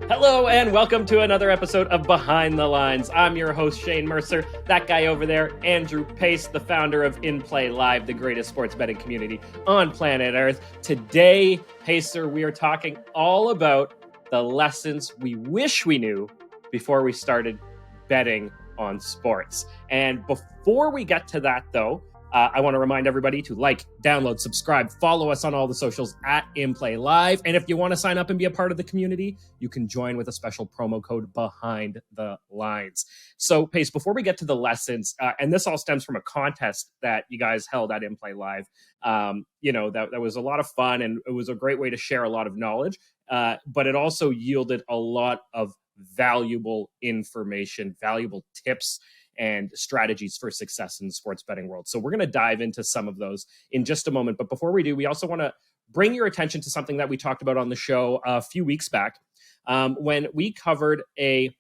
Hello and welcome to another episode of Behind the Lines. I'm your host, Shane Mercer. That guy over there, Andrew Pace, the founder of inplayLIVE, the greatest sports betting community on planet Earth. Today, Pacer, we are talking all about the lessons we wish we knew before we started betting on sports. And before we get to that, though, I want to remind everybody to like, download, subscribe, follow us on all the socials at inplayLIVE. And if you want to sign up and be a part of the community, you can join with a special promo code Behind the Lines. So, Pace, before we get to the lessons, and this all stems from a contest that you guys held at inplayLIVE, that was a lot of fun and it was a great way to share a lot of knowledge, but it also yielded a lot of valuable information, valuable tips, and strategies for success in the sports betting world. So we're going to dive into some of those in just a moment. But before we do, we also want to bring your attention to something that we talked about on the show a few weeks back when we covered a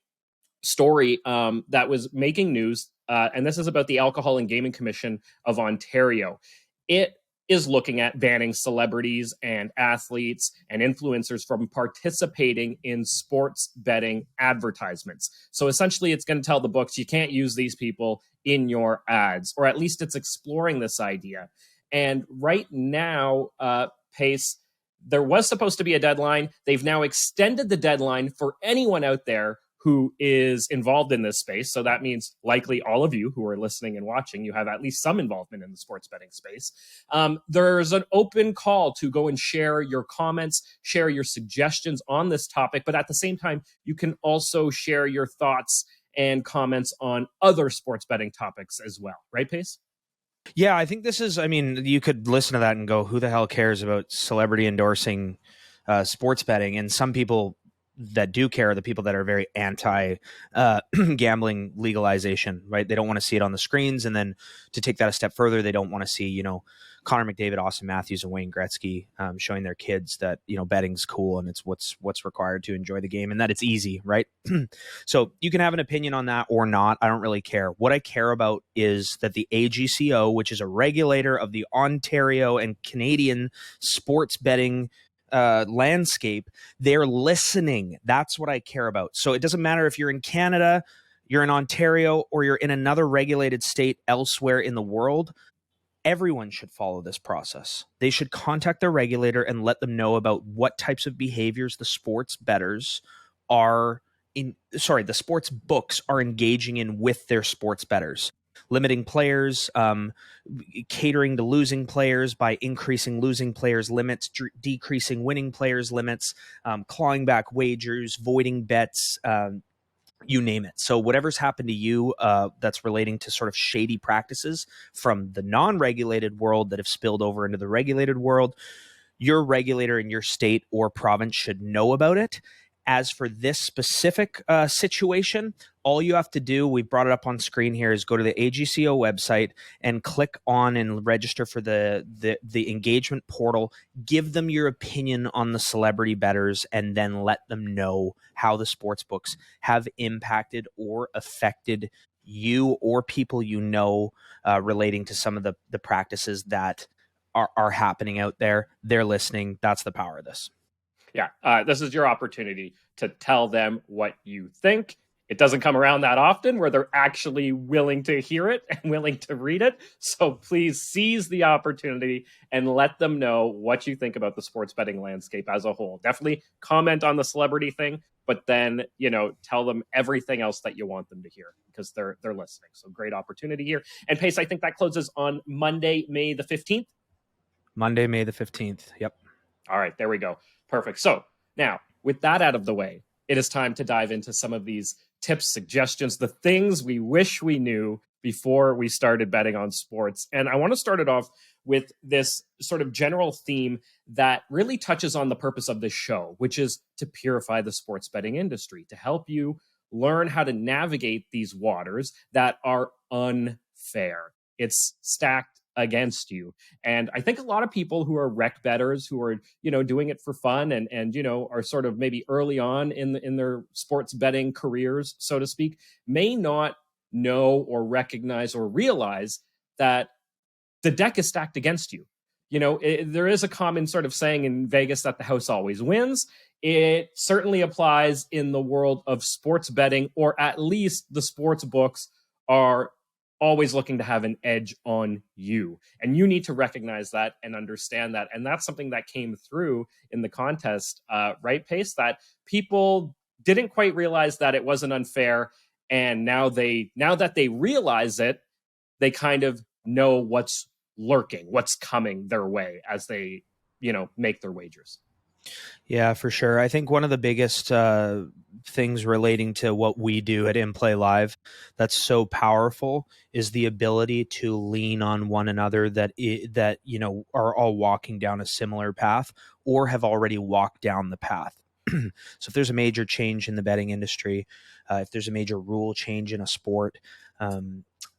story that was making news. And this is about the Alcohol and Gaming Commission of Ontario. It is looking at banning celebrities and athletes and influencers from participating in sports betting advertisements. So essentially, it's going to tell the books you can't use these people in your ads, or at least it's exploring this idea. And right now, Pace, there was supposed to be a deadline. They've now extended the deadline for anyone out there who is involved in this space. So that means likely all of you who are listening and watching, you have at least some involvement in the sports betting space. There's an open call to go and share your comments, share your suggestions on this topic. But at the same time, you can also share your thoughts and comments on other sports betting topics as well. Right, Pace? Yeah, I think this is, you could listen to that and go, who the hell cares about celebrity endorsing sports betting? And some people that do care are the people that are very anti gambling legalization, right? They don't want to see it on the screens. And then to take that a step further, they don't want to see, Connor McDavid, Austin Matthews, and Wayne Gretzky showing their kids that, betting's cool and it's what's required to enjoy the game and that it's easy, right? So you can have an opinion on that or not. I don't really care. What I care about is that the AGCO, which is a regulator of the Ontario and Canadian sports betting landscape, they're listening. That's what I care about. So it doesn't matter if you're in Canada, you're in Ontario, or you're in another regulated state elsewhere in the world. Everyone should follow this process. They should contact their regulator and let them know about what types of behaviors the sports books are engaging in with their sports bettors. Limiting players, catering to losing players by increasing losing players' limits, decreasing winning players' limits, clawing back wagers, voiding bets, you name it. So whatever's happened to you that's relating to sort of shady practices from the non-regulated world that have spilled over into the regulated world, your regulator in your state or province should know about it. As for this specific situation, all you have to do, we brought it up on screen here, is go to the AGCO website and click on and register for the engagement portal. Give them your opinion on the celebrity bettors and then let them know how the sports books have impacted or affected you or people relating to some of the practices that are happening out there. They're listening. That's the power of this. Yeah, this is your opportunity to tell them what you think. It doesn't come around that often where they're actually willing to hear it and willing to read it. So please seize the opportunity and let them know what you think about the sports betting landscape as a whole. Definitely comment on the celebrity thing, but then, tell them everything else that you want them to hear because they're listening. So great opportunity here. And Pace, I think that closes on Monday, May the 15th. Monday, May the 15th. Yep. All right, there we go. Perfect. So now, with that out of the way, it is time to dive into some of these tips, suggestions, the things we wish we knew before we started betting on sports. And I want to start it off with this sort of general theme that really touches on the purpose of this show, which is to purify the sports betting industry, to help you learn how to navigate these waters that are unfair. It's stacked against you. And I think a lot of people who are rec bettors, who are, doing it for fun and are sort of maybe early on in their sports betting careers, so to speak, may not know or recognize or realize that the deck is stacked against you. there is a common sort of saying in Vegas that the house always wins. It certainly applies in the world of sports betting, or at least the sports books are always looking to have an edge on you. And you need to recognize that and understand that. And that's something that came through in the contest, right, Pace? That people didn't quite realize that it wasn't unfair. And now that they realize it, they kind of know what's lurking, what's coming their way as they, make their wagers. Yeah, for sure. I think one of the biggest things relating to what we do at inplayLIVE that's so powerful is the ability to lean on one another that are all walking down a similar path or have already walked down the path. So if there's a major change in the betting industry, if there's a major rule change in a sport,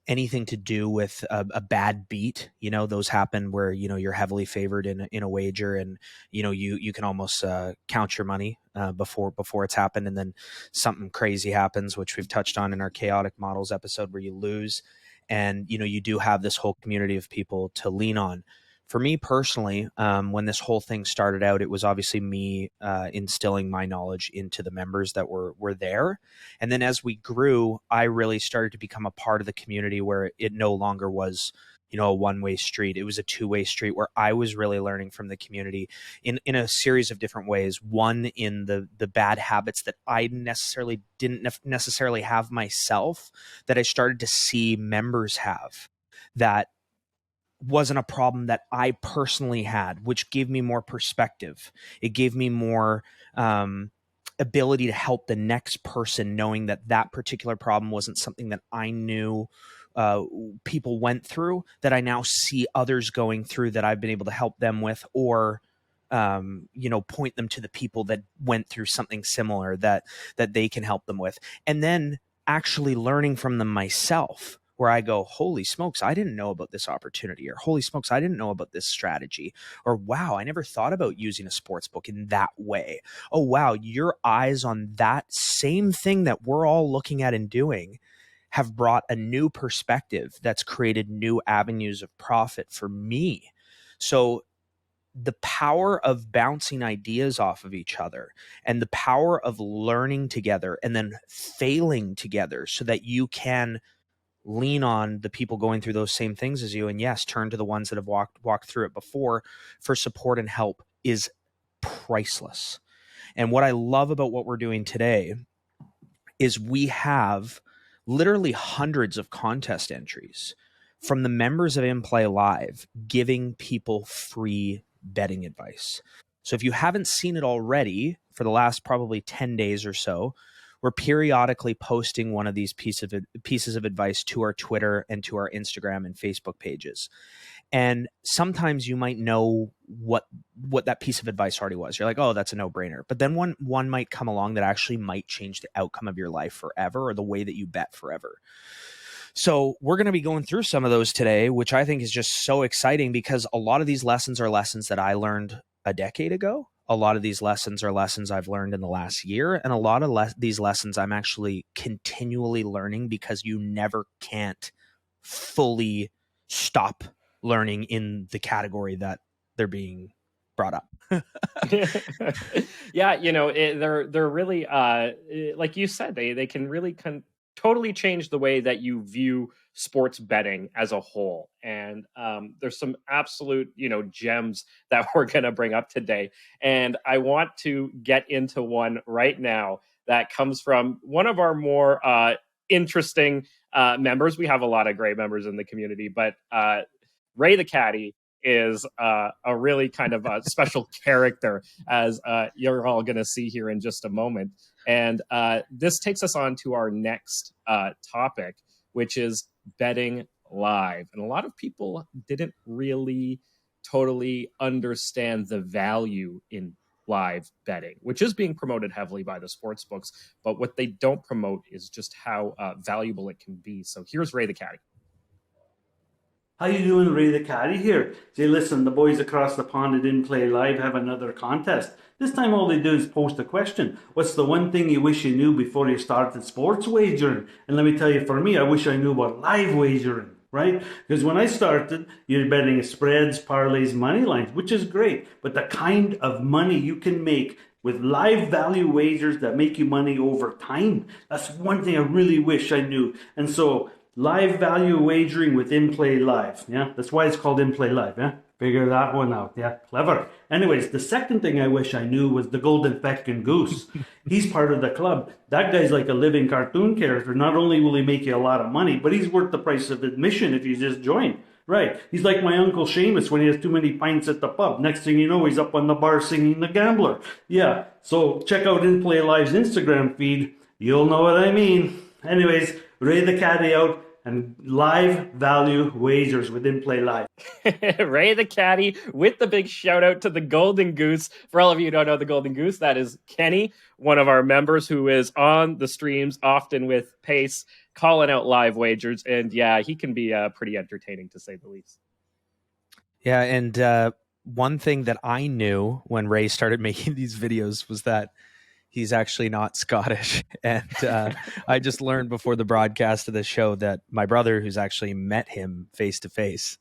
anything to do with a bad beat, those happen where, you're heavily favored in a wager, and, you can almost count your money before it's happened. And then something crazy happens, which we've touched on in our chaotic models episode, where you lose, and, you do have this whole community of people to lean on. For me personally, when this whole thing started out, it was obviously me instilling my knowledge into the members that were there. And then as we grew, I really started to become a part of the community where it no longer was, a one-way street. It was a two-way street where I was really learning from the community in a series of different ways. One, in the bad habits that I didn't necessarily have myself, that I started to see members have, that wasn't a problem that I personally had, which gave me more perspective. It gave me more ability to help the next person, knowing that particular problem wasn't something that I knew people went through, that I now see others going through, that I've been able to help them with, or point them to the people that went through something similar that they can help them with. And then actually learning from them myself, where I go, holy smokes, I didn't know about this opportunity, or holy smokes, I didn't know about this strategy, or wow, I never thought about using a sports book in that way. Oh, wow, your eyes on that same thing that we're all looking at and doing have brought a new perspective that's created new avenues of profit for me. So the power of bouncing ideas off of each other, and the power of learning together and then failing together, so that you can lean on the people going through those same things as you, and yes, turn to the ones that have walked through it before for support and help, is priceless. And what I love about what we're doing today is we have literally hundreds of contest entries from the members of inplayLIVE giving people free betting advice. So if you haven't seen it already, for the last probably 10 days or so, we're periodically posting one of these pieces of advice to our Twitter and to our Instagram and Facebook pages. And sometimes you might know what that piece of advice already was. You're like, oh, that's a no-brainer. But then one might come along that actually might change the outcome of your life forever, or the way that you bet forever. So we're going to be going through some of those today, which I think is just so exciting, because a lot of these lessons are lessons that I learned a decade ago. A lot of these lessons are lessons I've learned in the last year. And a lot of these lessons I'm actually continually learning, because you never can't fully stop learning in the category that they're being brought up. Yeah, they're really like you said, they can really totally change the way that you view sports betting as a whole. And there's some absolute gems that we're going to bring up today, and I want to get into one right now that comes from one of our more interesting members. We have a lot of great members in the community, but Ray the Caddy is a really kind of a special character, as you're all going to see here in just a moment. And this takes us on to our next topic, which is betting live. And a lot of people didn't really totally understand the value in live betting, which is being promoted heavily by the sports books. But what they don't promote is just how valuable it can be. So here's Ray the Caddy. How you doing, Ray the Caddy here? Say, listen, the boys across the pond at inplayLIVE have another contest. This time all they do is post a question. What's the one thing you wish you knew before you started sports wagering? And let me tell you, for me, I wish I knew about live wagering. right? Because when I started, you're betting spreads, parlays, money lines, which is great. But the kind of money you can make with live value wagers that make you money over time, that's one thing I really wish I knew. And so live value wagering with inplayLIVE. Yeah, that's why it's called inplayLIVE. Yeah, figure that one out. Yeah, clever. Anyways, the second thing I wish I knew was the golden feckin' goose. He's part of the club. That guy's like a living cartoon character. Not only will he make you a lot of money, but he's worth the price of admission if you just join. Right. He's like my Uncle Seamus when he has too many pints at the pub. Next thing you know, he's up on the bar singing The Gambler. Yeah. So check out inplayLIVE's Instagram feed. You'll know what I mean. Anyways, Ray the Caddy out and live value wagers with inplayLIVE. Ray the Caddy with the big shout out to the Golden Goose. For all of you who don't know the Golden Goose, that is Kenny, one of our members who is on the streams often with Pace, calling out live wagers. And yeah, he can be pretty entertaining to say the least. Yeah, and one thing that I knew when Ray started making these videos was that he's actually not Scottish. And I just learned before the broadcast of the show that my brother, who's actually met him face to face,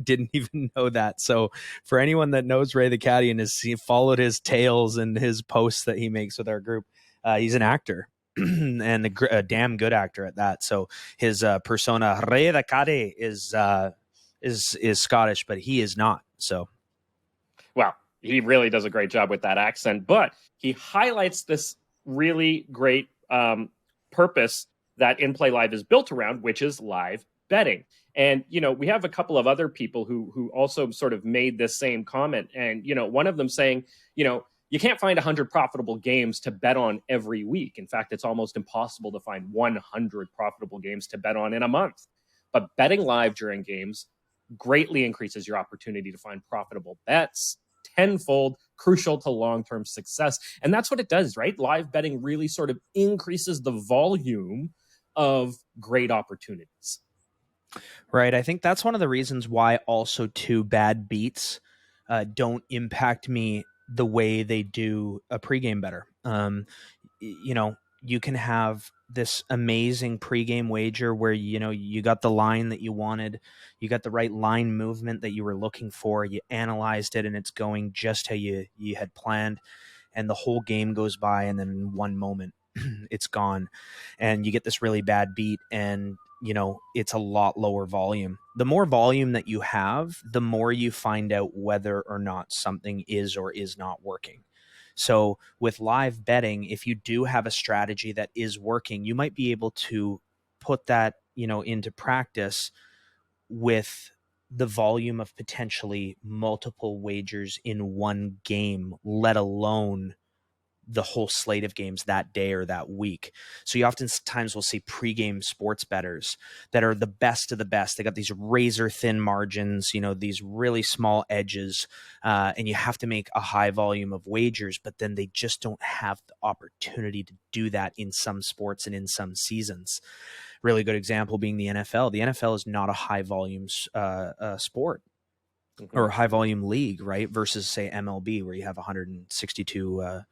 didn't even know that. So for anyone that knows Ray the Caddy and has followed his tales and his posts that he makes with our group, he's an actor. And a damn good actor at that. So his persona Ray the Caddy is Scottish, but he is not. So, well, he really does a great job with that accent, but he highlights this really great purpose that inplayLIVE is built around, which is live betting. And, you know, we have a couple of other people who also sort of made this same comment. And, you know, one of them saying, you know, you can't find 100 profitable games to bet on every week. In fact, it's almost impossible to find 100 profitable games to bet on in a month. But betting live during games greatly increases your opportunity to find profitable bets tenfold, crucial to long-term success. And that's what it does, right? Live betting really sort of increases the volume of great opportunities. Right. I think that's one of the reasons why also too bad beats don't impact me the way they do a pregame better. You know, you can have this amazing pregame wager where, you know, you got the line that you wanted, you got the right line movement that you were looking for, you analyzed it and it's going just how you had planned, and the whole game goes by and then in one moment it's gone and you get this really bad beat and, you know, it's a lot lower volume. The more volume that you have, the more you find out whether or not something is or is not working. So with live betting, if you do have a strategy that is working, you might be able to put that, you know, into practice with the volume of potentially multiple wagers in one game, let alone the whole slate of games that day or that week. So you oftentimes will see pregame sports bettors that are the best of the best. They got these razor thin margins, you know, these really small edges, and you have to make a high volume of wagers, but then they just don't have the opportunity to do that in some sports and in some seasons. Really good example being the NFL. The NFL is not a high volume sport. Mm-hmm. Or high volume league, right? Versus say MLB, where you have 162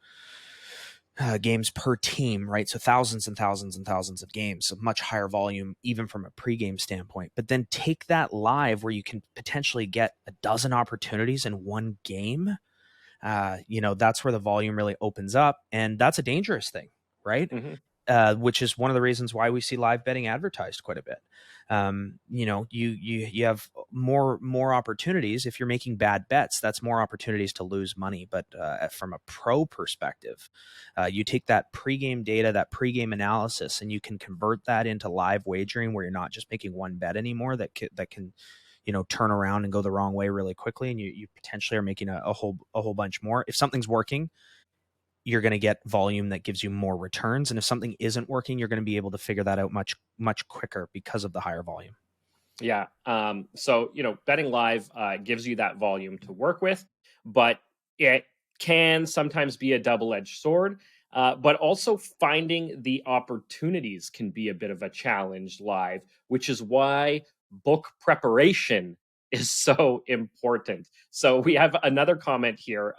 games per team, right? So thousands and thousands and thousands of games, so much higher volume, even from a pregame standpoint. But then take that live where you can potentially get a dozen opportunities in one game. You know, that's where the volume really opens up, and that's a dangerous thing, right? Mm-hmm. Which is one of the reasons why we see live betting advertised quite a bit. You know, you have more opportunities. If you're making bad bets, that's more opportunities to lose money. But from a pro perspective, you take that pregame data, that pregame analysis, and you can convert that into live wagering where you're not just making one bet anymore that can you know, turn around and go the wrong way really quickly, and you potentially are making a whole bunch more. If something's working, you're going to get volume that gives you more returns. And if something isn't working, you're going to be able to figure that out much quicker because of the higher volume. Yeah. So, you know, betting live gives you that volume to work with, but it can sometimes be a double-edged sword. But also finding the opportunities can be a bit of a challenge live, which is why book preparation is so important. So we have another comment here,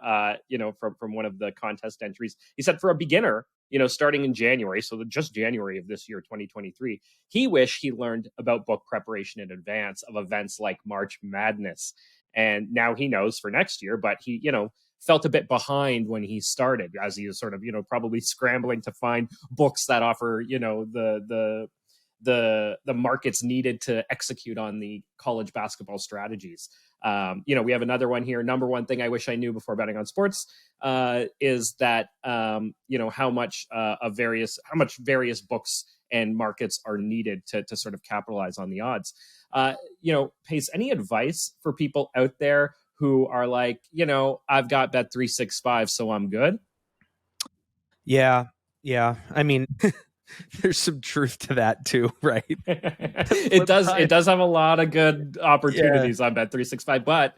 you know, from one of the contest entries. He said, for a beginner, starting in January, so just January of this year, 2023, he wished he learned about book preparation in advance of events like March Madness. And now he knows for next year, but he, felt a bit behind when he started, as he was sort of, probably scrambling to find books that offer, the markets needed to execute on the college basketball strategies. We have another one here. Number one thing I wish I knew before betting on sports is that how much various books and markets are needed to sort of capitalize on the odds. Pace, any advice for people out there who are like, I've got Bet365, so I'm good? Yeah. I mean, there's some truth to that too, right? It does have a lot of good opportunities on Bet365, but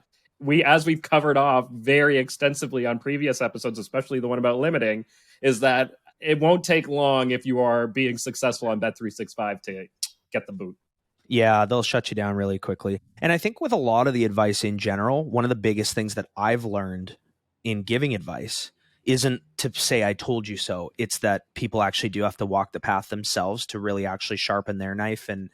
as we've covered off very extensively on previous episodes, especially the one about limiting, is that it won't take long if you are being successful on Bet365 to get the boot. Yeah, they'll shut you down really quickly. And I think with a lot of the advice in general, one of the biggest things that I've learned in giving advice isn't to say I told you so. It's that people actually do have to walk the path themselves to really actually sharpen their knife and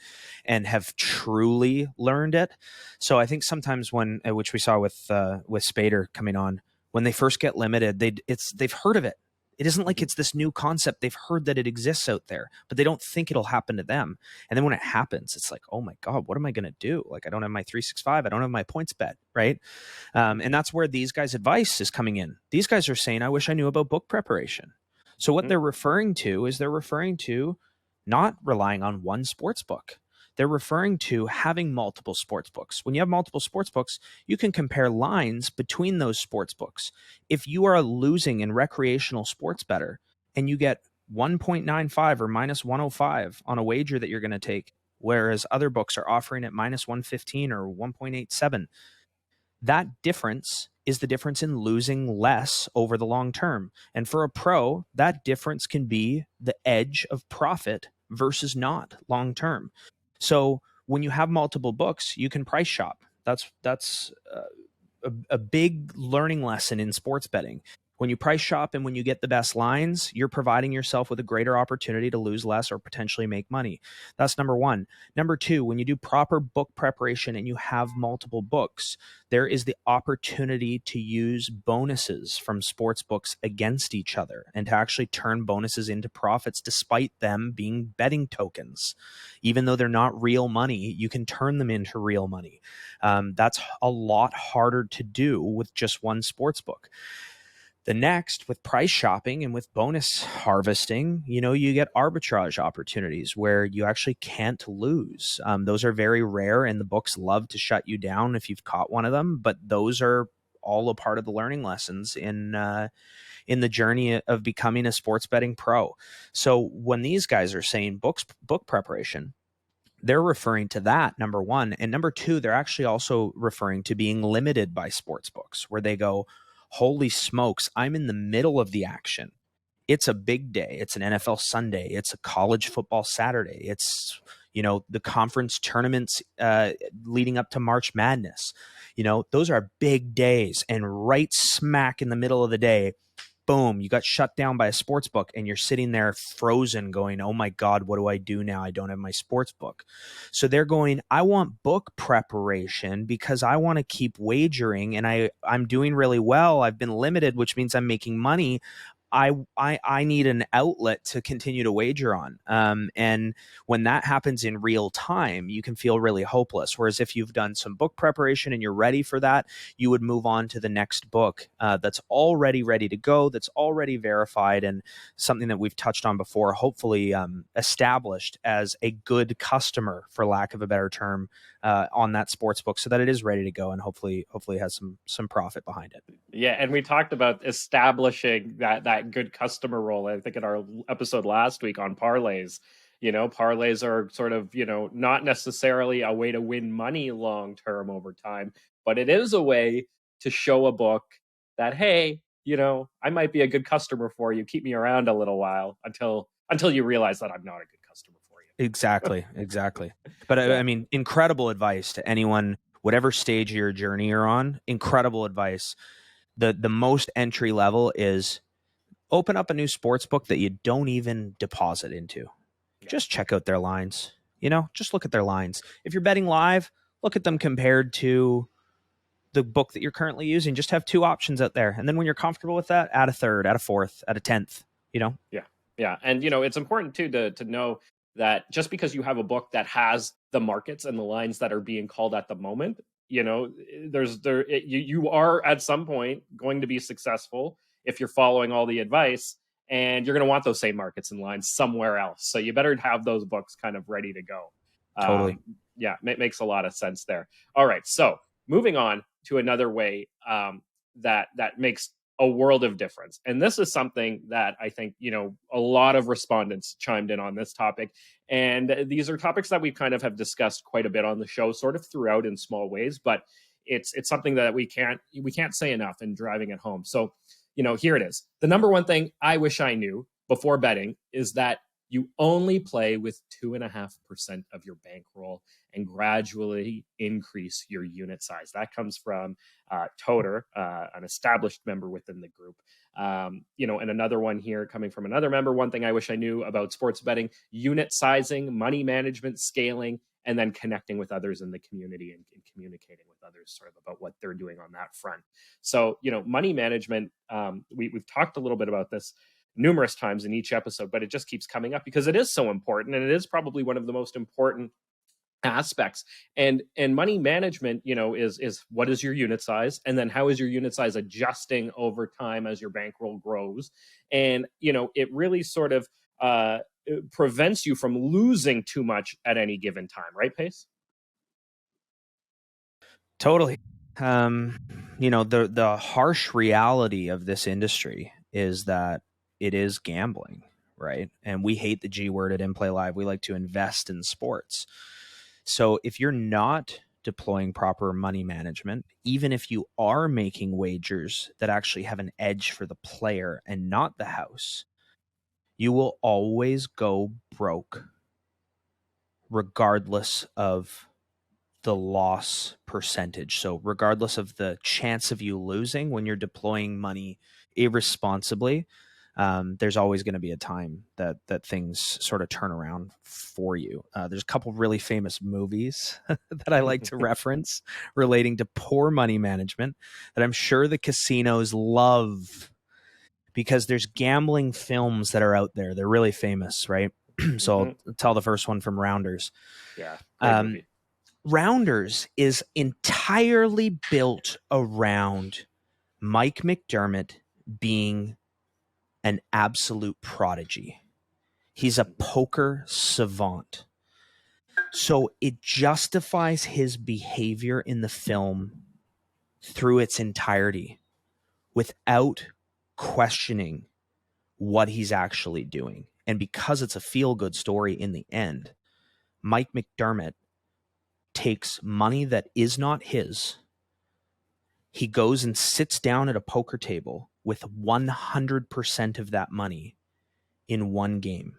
have truly learned it. So I think sometimes when, which we saw with Spader coming on, when they first get limited, they've heard of it. It isn't like it's this new concept. They've heard that it exists out there, but they don't think it'll happen to them. And then when it happens, it's like, oh my God, what am I going to do? Like, I don't have my 365. I don't have my points bet, right? And that's where these guys' advice is coming in. These guys are saying, I wish I knew about book preparation. So what they're referring to is not relying on one sports book. They're referring to having multiple sports books. When you have multiple sports books, you can compare lines between those sports books. If you are losing in recreational sports bettor and you get 1.95 or minus 105 on a wager that you're going to take, whereas other books are offering it minus 115 or 1.87, that difference is the difference in losing less over the long term. And for a pro, that difference can be the edge of profit versus not long term. So when you have multiple books, you can price shop. That's a big learning lesson in sports betting. When you price shop and when you get the best lines, you're providing yourself with a greater opportunity to lose less or potentially make money. That's number one. Number two, when you do proper book preparation and you have multiple books, there is the opportunity to use bonuses from sports books against each other and to actually turn bonuses into profits despite them being betting tokens. Even though they're not real money, you can turn them into real money. That's a lot harder to do with just one sports book. The next, with price shopping and with bonus harvesting, you get arbitrage opportunities where you actually can't lose. Those are very rare, and the books love to shut you down if you've caught one of them. But those are all a part of the learning lessons in the journey of becoming a sports betting pro. So when these guys are saying book preparation, they're referring to that, number one. And number two, they're actually also referring to being limited by sports books, where they go, holy smokes, I'm in the middle of the action. It's a big day. It's an NFL Sunday. It's a college football Saturday. It's, the conference tournaments leading up to March Madness. Those are big days. And right smack in the middle of the day, boom, you got shut down by a sports book and you're sitting there frozen going, oh my God, what do I do now? I don't have my sports book. So they're going, I want book preparation because I want to keep wagering and I'm doing really well. I've been limited, which means I'm making money. I need an outlet to continue to wager on. And when that happens in real time, you can feel really hopeless. Whereas if you've done some book preparation and you're ready for that, you would move on to the next book that's already ready to go, that's already verified, and something that we've touched on before, hopefully established as a good customer, for lack of a better term, on that sports book, so that it is ready to go and hopefully has some profit behind it. Yeah, and we talked about establishing that good customer role, I think, in our episode last week on parlays. Parlays are sort of, not necessarily a way to win money long term over time, but it is a way to show a book that, hey, I might be a good customer for you. Keep me around a little while until you realize that I'm not a good customer for you. Exactly. But yeah. I mean, incredible advice to anyone, whatever stage of your journey you're on. Incredible advice. The most entry level is Open up a new sports book that you don't even deposit into. Yeah. Just check out their lines. Just look at their lines. If you're betting live, look at them compared to the book that you're currently using. Just have two options out there. And then when you're comfortable with that, add a third, add a fourth, add a 10th, Yeah. And, it's important too to know that just because you have a book that has the markets and the lines that are being called at the moment, you are at some point going to be successful if you're following all the advice, and you're going to want those same markets and lines somewhere else. So you better have those books kind of ready to go. Totally. Yeah, makes a lot of sense there. All right. So moving on to another way that makes a world of difference. And this is something that I think, a lot of respondents chimed in on this topic. And these are topics that we kind of have discussed quite a bit on the show, sort of throughout in small ways, but it's something that we can't say enough in driving it home. So, here it is. The number one thing I wish I knew before betting is that you only play with 2.5% of your bankroll and gradually increase your unit size. That comes from Toter, an established member within the group. And another one here coming from another member. One thing I wish I knew about sports betting: unit sizing, money management, scaling, and then connecting with others in the community and communicating with others sort of about what they're doing on that front. So, money management, we've talked a little bit about this numerous times in each episode, but it just keeps coming up because it is so important, and it is probably one of the most important aspects. And money management, is what is your unit size, and then how is your unit size adjusting over time as your bankroll grows. And it really sort of it prevents you from losing too much at any given time, right, Pace? Totally. The harsh reality of this industry is that it is gambling, right? And we hate the G word at inplayLIVE. We like to invest in sports. So if you're not deploying proper money management, even if you are making wagers that actually have an edge for the player and not the house, you will always go broke regardless of the loss percentage. So regardless of the chance of you losing when you're deploying money irresponsibly, there's always going to be a time that things sort of turn around for you. There's a couple really famous movies that I like to reference relating to poor money management that I'm sure the casinos love, because there's gambling films that are out there. They're really famous, right? So I'll tell the first one from Rounders. Yeah, great movie. Rounders is entirely built around Mike McDermott being an absolute prodigy. He's a poker savant. So it justifies his behavior in the film through its entirety without questioning what he's actually doing. And because it's a feel-good story in the end, Mike McDermott takes money that is not his. He goes and sits down at a poker table with 100% of that money in one game.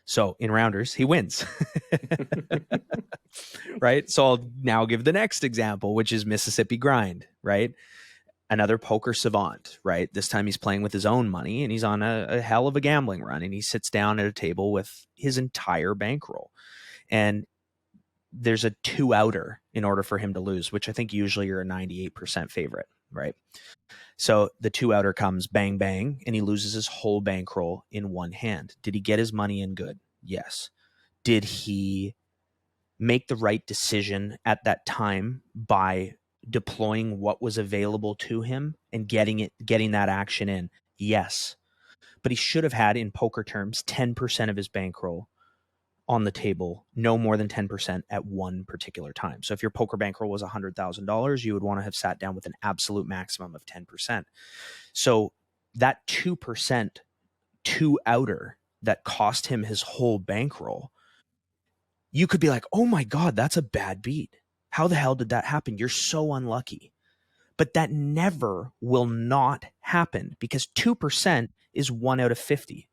So in Rounders, he wins. Right? So I'll now give the next example, which is Mississippi Grind, right? Another poker savant, right? This time he's playing with his own money, and he's on a hell of a gambling run, and he sits down at a table with his entire bankroll. And there's a 2-outer in order for him to lose, which I think usually you're a 98% favorite, right? So the 2-outer comes, bang, bang, and he loses his whole bankroll in one hand. Did he get his money in good? Yes. Did he make the right decision at that time by deploying what was available to him and getting that action in? Yes. But he should have had, in poker terms, 10% of his bankroll on the table, no more than 10% at one particular time. So if your poker bankroll was $100,000, you would want to have sat down with an absolute maximum of 10%. So that 2% 2-outer that cost him his whole bankroll, you could be like, oh my God, that's a bad beat. How the hell did that happen? You're so unlucky. But that never will not happen, because 2% is 1 out of 50.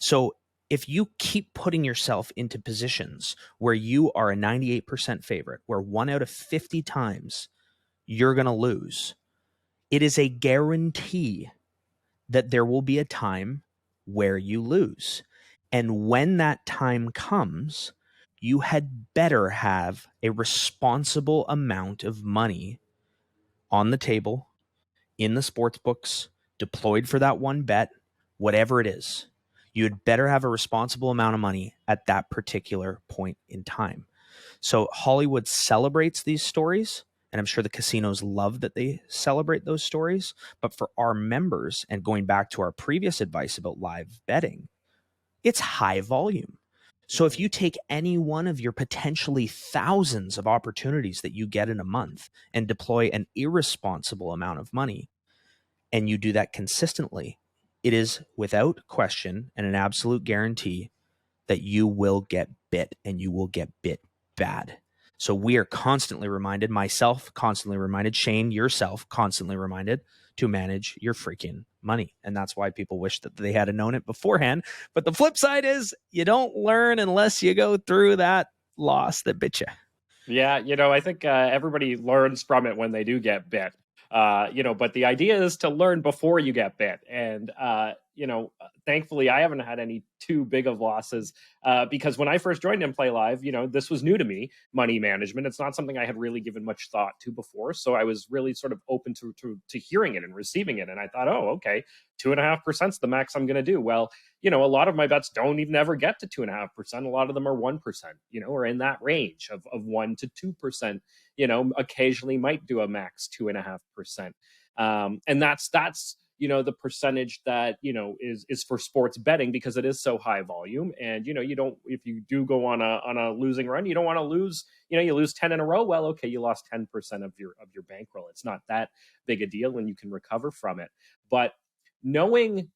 So if you keep putting yourself into positions where you are a 98% favorite, where 1 out of 50 times you're going to lose, it is a guarantee that there will be a time where you lose. And when that time comes, you had better have a responsible amount of money on the table, in the sports books, deployed for that one bet, whatever it is. You had better have a responsible amount of money at that particular point in time. So Hollywood celebrates these stories, and I'm sure the casinos love that they celebrate those stories. But for our members, and going back to our previous advice about live betting, it's high volume. So if you take any one of your potentially thousands of opportunities that you get in a month and deploy an irresponsible amount of money, and you do that consistently, it is without question and an absolute guarantee that you will get bit, and you will get bit bad. So we are constantly reminded, myself constantly reminded, Shane, yourself constantly reminded, to manage your freaking money. And that's why people wish that they had known it beforehand. But the flip side is you don't learn unless you go through that loss that bit you. Yeah, I think everybody learns from it when they do get bit. But the idea is to learn before you get bit. And, thankfully, I haven't had any too big of losses because when I first joined inplayLIVE, this was new to me, money management. It's not something I had really given much thought to before. So I was really sort of open to hearing it and receiving it. And I thought, oh, okay, 2.5% is the max I'm going to do. Well, a lot of my bets don't even ever get to 2.5%. A lot of them are 1%, or in that range of 1 to 2%. Occasionally might do a max 2.5%. And that's the percentage that, is for sports betting because it is so high volume. And, you don't, if you do go on a losing run, you don't want to lose, you lose 10 in a row. Well, okay, you lost 10% of your bankroll. It's not that big a deal and you can recover from it. But knowing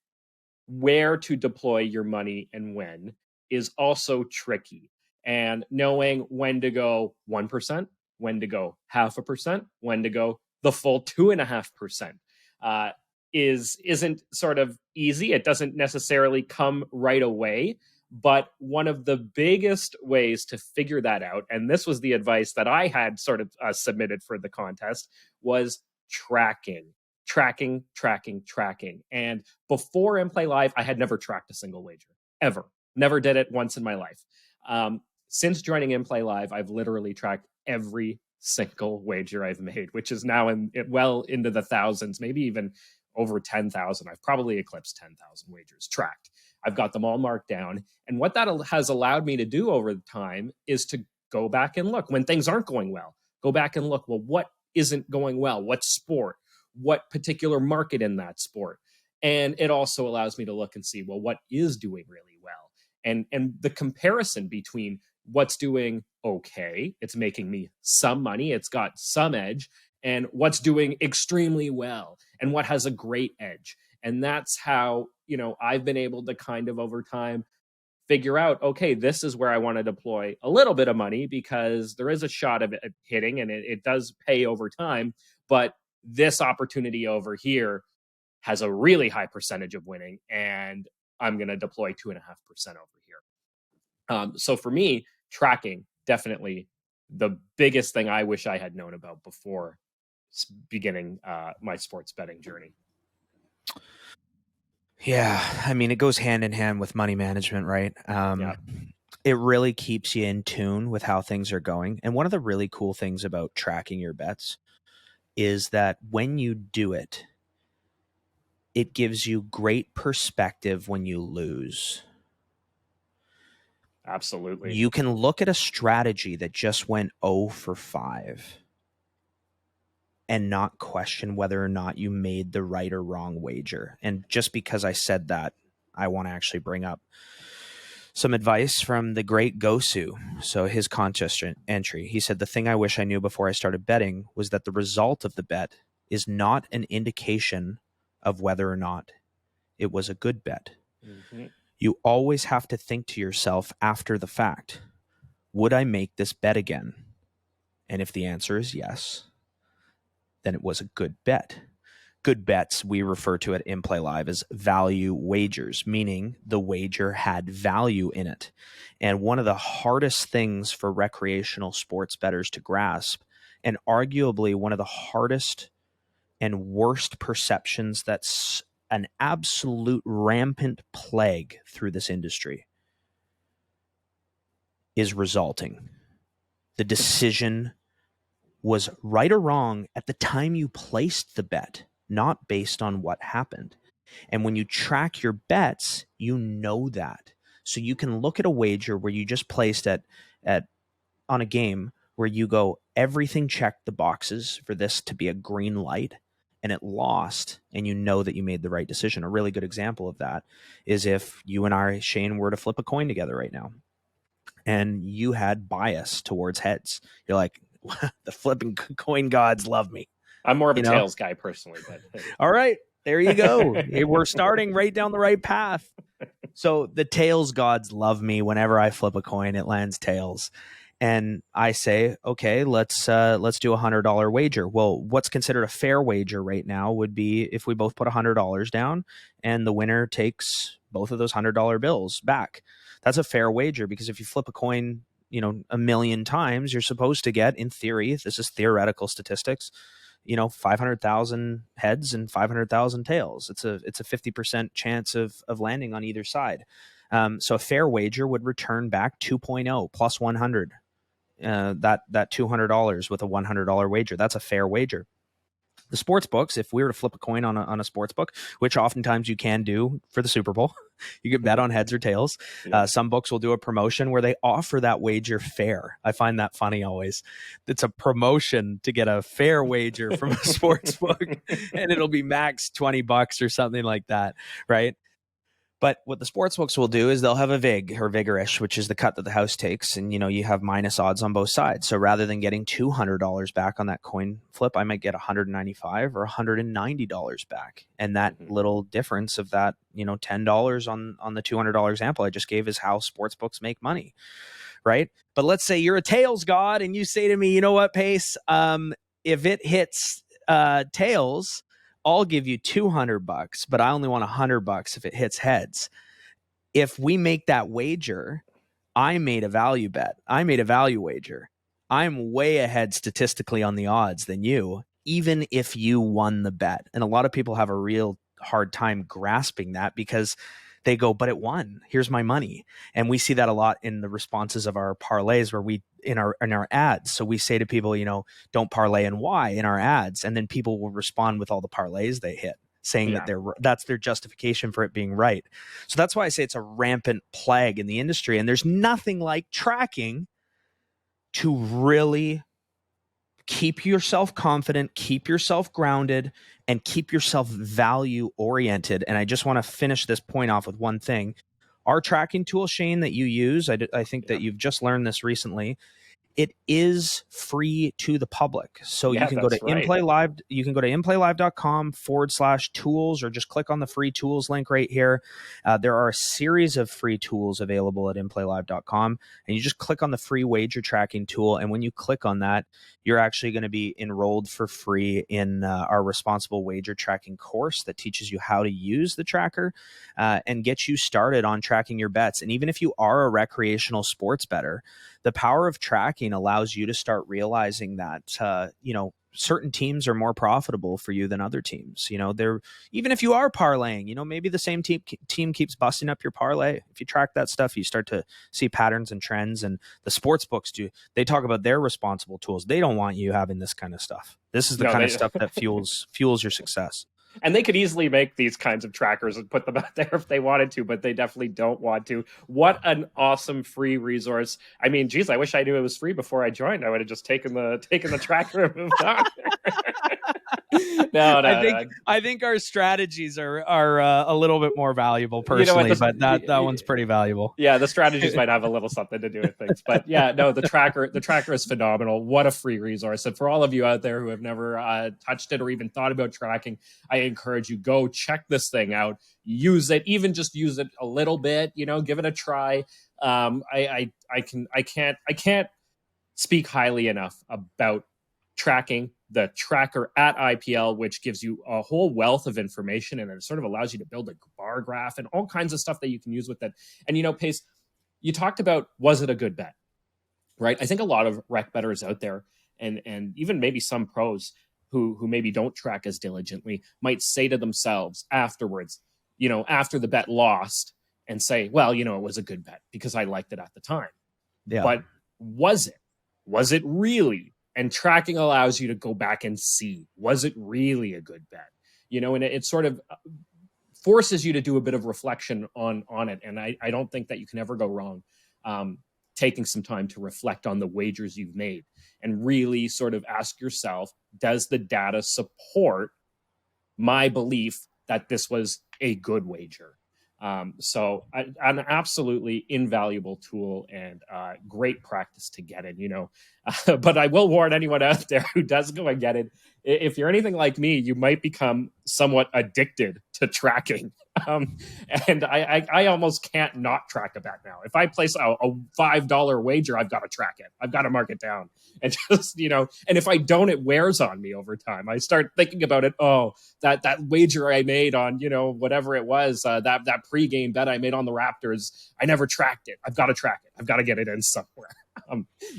where to deploy your money and when is also tricky. And knowing when to go 1%, when to go 0.5%, when to go the full 2.5%, isn't sort of easy. It doesn't necessarily come right away. But one of the biggest ways to figure that out, and this was the advice that I had sort of submitted for the contest, was tracking. And before inplayLIVE, I had never tracked a single wager, ever. Never did it once in my life. Since joining inplayLIVE, I've literally tracked every single wager I've made, which is now well into the thousands, maybe even over 10,000. I've probably eclipsed 10,000 wagers tracked. I've got them all marked down. And what that has allowed me to do over time is to go back and look when things aren't going well. Go back and look, well, what isn't going well? What sport? What particular market in that sport? And it also allows me to look and see, well, what is doing really well? And the comparison between what's doing okay, it's making me some money, it's got some edge, and what's doing extremely well and what has a great edge. And that's how, I've been able to kind of over time figure out, okay, this is where I want to deploy a little bit of money because there is a shot of it hitting and it does pay over time. But this opportunity over here has a really high percentage of winning and I'm going to deploy 2.5% over here. So for me, tracking, definitely the biggest thing I wish I had known about before beginning my sports betting journey. Yeah, I mean, it goes hand in hand with money management, right? Yeah. It really keeps you in tune with how things are going. And one of the really cool things about tracking your bets is that when you do it, it gives you great perspective when you lose. Absolutely. You can look at a strategy that just went 0 for 5 and not question whether or not you made the right or wrong wager. And just because I said that, I want to actually bring up some advice from the great Gosu. So his contest entry, he said, the thing I wish I knew before I started betting was that the result of the bet is not an indication of whether or not it was a good bet. Mm-hmm. You always have to think to yourself after the fact, would I make this bet again? And if the answer is yes, then it was a good bet. Good bets, we refer to it in inplayLIVE as value wagers, meaning the wager had value in it. And one of the hardest things for recreational sports bettors to grasp, and arguably one of the hardest and worst perceptions that an absolute rampant plague through this industry is resulting. The decision was right or wrong at the time you placed the bet, not based on what happened. And when you track your bets, you know that. So you can look at a wager where you just placed at on a game where you go, everything checked the boxes for this to be a green light, and it lost, and you know that you made the right decision. A really good example of that is if you and I, Shane, were to flip a coin together right now, and you had bias towards heads. You're like, the flipping coin gods love me. I'm more of a tails guy personally, but hey. All right, there you go. We're starting right down the right path. So the tails gods love me. Whenever I flip a coin, it lands tails. And I say, okay, let's do a $100 wager. Well, what's considered a fair wager right now would be if we both put $100 down and the winner takes both of those $100 bills back. That's a fair wager, because if you flip a coin, a million times, you're supposed to get, in theory, this is theoretical statistics, 500,000 heads and 500,000 tails. It's a 50% chance of landing on either side. So a fair wager would return back 2.0 plus 100. That $200 with a $100 wager. That's a fair wager. The sports books, if we were to flip a coin on a sports book, which oftentimes you can do for the Super Bowl, you can bet on heads or tails. Yeah. Some books will do a promotion where they offer that wager fair. I find that funny always. It's a promotion to get a fair wager from a sports book, and it'll be max $20 or something like that, right? But what the sports books will do is they'll have a vig or vigorish, which is the cut that the house takes. And, you have minus odds on both sides. So rather than getting $200 back on that coin flip, I might get $195 or $190 back. And that little difference of that, $10 on the $200 example I just gave is how sports books make money. Right. But let's say you're a tails god and you say to me, you know what, Pace, if it hits tails, I'll give you $200, but I only want $100 if it hits heads. If we make that wager, I made a value bet. I made a value wager. I'm way ahead statistically on the odds than you, even if you won the bet. And a lot of people have a real hard time grasping that because they go, but it won. Here's my money. And we see that a lot in the responses of our parlays where we in our ads. So we say to people, don't parlay and why in our ads. And then people will respond with all the parlays they hit, saying that that's their justification for it being right. So that's why I say it's a rampant plague in the industry. And there's nothing like tracking to really keep yourself confident, keep yourself grounded, and keep yourself value oriented. And I just want to finish this point off with one thing. Our tracking tool, Shane, that you use, I think that you've just learned this recently. It is free to the public. So you can go to inplayLIVE. You can go to inplaylive.com/tools, or just click on the free tools link right here. There are a series of free tools available at inplaylive.com, and you just click on the free wager tracking tool. And when you click on that, you're actually going to be enrolled for free in our responsible wager tracking course that teaches you how to use the tracker and get you started on tracking your bets. And even if you are a recreational sports bettor, the power of tracking allows you to start realizing that, certain teams are more profitable for you than other teams. They're, even if you are parlaying, maybe the same team keeps busting up your parlay. If you track that stuff, you start to see patterns and trends. And the sports books they talk about their responsible tools. They don't want you having this kind of stuff. This is the kind of stuff that fuels your success. And they could easily make these kinds of trackers and put them out there if they wanted to, but they definitely don't want to. What an awesome free resource. I mean, geez, I wish I knew it was free before I joined. I would have just taken the tracker and moved on. No. I think our strategies are a little bit more valuable personally, but that one's pretty valuable. Yeah, the strategies might have a little something to do with things, but yeah, no, the tracker is phenomenal. What a free resource. And for all of you out there who have never touched it or even thought about tracking, I encourage you, go check this thing out, use it, even just use it a little bit, give it a try. I can't speak highly enough about tracking. The tracker at IPL, which gives you a whole wealth of information, and it sort of allows you to build a bar graph and all kinds of stuff that you can use with it. And Pace, you talked about, was it a good bet, right? I think a lot of rec bettors out there, and even maybe some pros, who maybe don't track as diligently might say to themselves afterwards, you know, after the bet lost, and say, well, you know, it was a good bet because I liked it at the time. Yeah. But was it? Was it really? And tracking allows you to go back and see, was it really a good bet? You know, and it sort of forces you to do a bit of reflection on it. And I don't think that you can ever go wrong taking some time to reflect on the wagers you've made and really sort of ask yourself, does the data support my belief that this was a good wager? So an absolutely invaluable tool and great practice to get in, you know. But I will warn anyone out there who does go and get it. If you're anything like me, you might become somewhat addicted to tracking. And I almost can't not track a bet now. If I place a $5 wager, I've got to track it. I've got to mark it down. And just, you know, and if I don't, it wears on me over time. I start thinking about it. Oh, that wager I made on, you know, whatever it was, that pregame bet I made on the Raptors, I never tracked it. I've got to track it. I've got to get it in somewhere.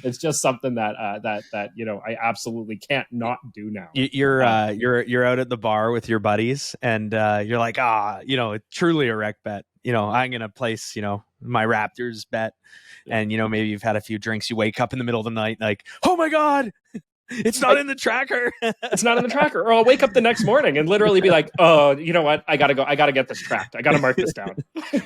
It's just something that you know, I absolutely can't not do now. You're out at the bar with your buddies, and you're like, you know, truly a wreck bet. You know, I'm gonna place, you know, my Raptors bet, and you know, maybe you've had a few drinks. You wake up in the middle of the night, like, oh my god, it's not in the tracker. It's not in the tracker. Or I'll wake up the next morning and literally be like, oh, you know what? I gotta go. I gotta get this tracked. I gotta mark this down.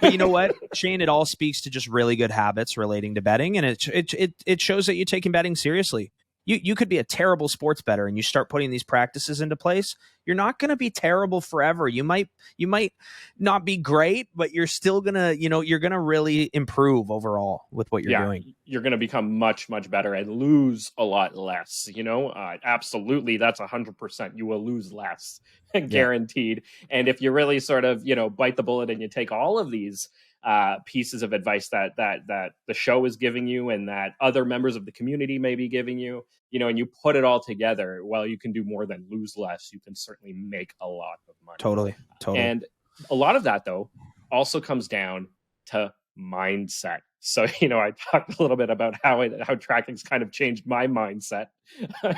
But you know what, Shane, it all speaks to just really good habits relating to betting. And it shows that you're taking betting seriously. You could be a terrible sports bettor and you start putting these practices into place. You're not going to be terrible forever. You might not be great, but you're still going to, you know, you're going to really improve overall with what you're doing. You're going to become much, much better and lose a lot less, you know, absolutely. That's 100%. You will lose less, guaranteed. Yeah. And if you really sort of, you know, bite the bullet and you take all of these pieces of advice that the show is giving you and that other members of the community may be giving you, you know, and you put it all together, well, you can do more than lose less. You can certainly make a lot of money. Totally. And a lot of that, though, also comes down to mindset. So, you know, I talked a little bit about how tracking's kind of changed my mindset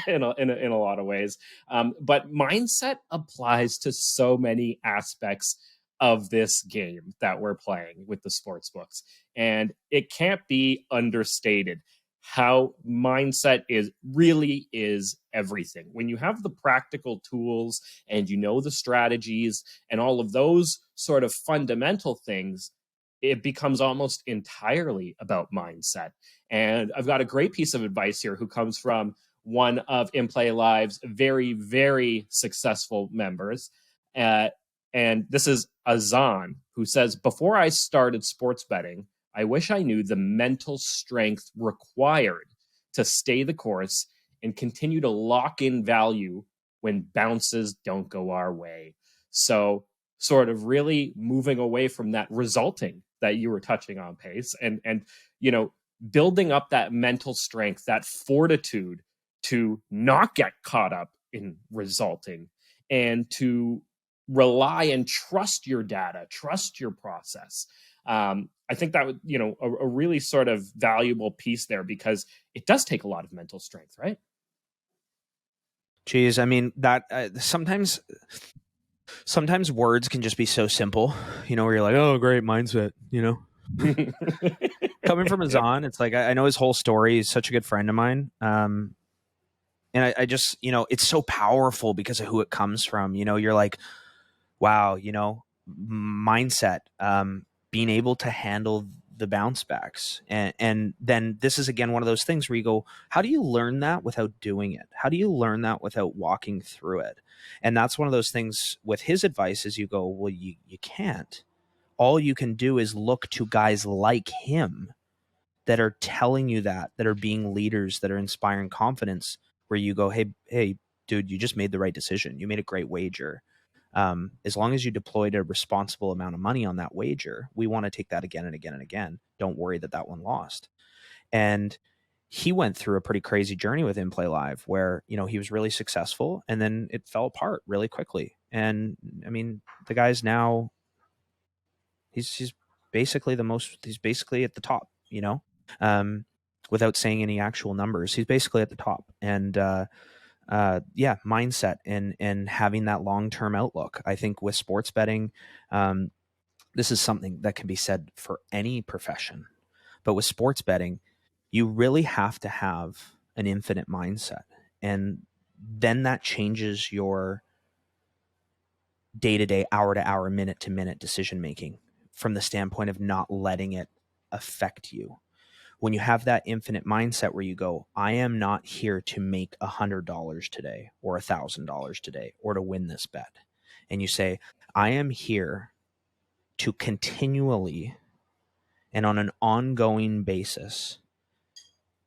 in a lot of ways. But mindset applies to so many aspects of this game that we're playing with the sports books. And it can't be understated how mindset really is everything. When you have the practical tools and you know the strategies and all of those sort of fundamental things, it becomes almost entirely about mindset. And I've got a great piece of advice here who comes from one of inplayLIVE's very, very successful members. And this is Azan, who says, before I started sports betting, I wish I knew the mental strength required to stay the course and continue to lock in value when bounces don't go our way. So sort of really moving away from that resulting that you were touching on, Pace, and you know, building up that mental strength, that fortitude to not get caught up in resulting and to rely and trust your data, trust your process. I think that would, you know, a really sort of valuable piece there because it does take a lot of mental strength, right? Geez, I mean, that sometimes words can just be so simple, you know, where you're like, oh, great mindset, you know. Coming from Azan, it's like I know his whole story. He's such a good friend of mine. And I just, you know, it's so powerful because of who it comes from. You know, you're like, wow, you know, mindset, being able to handle the bounce backs. And then this is, again, one of those things where you go, how do you learn that without doing it? How do you learn that without walking through it? And that's one of those things with his advice is you go, well, you can't. All you can do is look to guys like him that are telling you that are being leaders, that are inspiring confidence, where you go, hey, dude, you just made the right decision. You made a great wager. As long as you deployed a responsible amount of money on that wager, we want to take that again and again and again. Don't worry that one lost. And he went through a pretty crazy journey with inplayLIVE where, you know, he was really successful and then it fell apart really quickly. And I mean, the guy's now, he's basically he's basically at the top, you know, without saying any actual numbers. He's basically at the top. And mindset and having that long-term outlook. I think with sports betting, this is something that can be said for any profession, but with sports betting, you really have to have an infinite mindset. And then that changes your day-to-day, hour-to-hour, minute-to-minute decision-making from the standpoint of not letting it affect you. When you have that infinite mindset where you go, I am not here to make $100 today or $1,000 today or to win this bet. And you say, I am here to continually and on an ongoing basis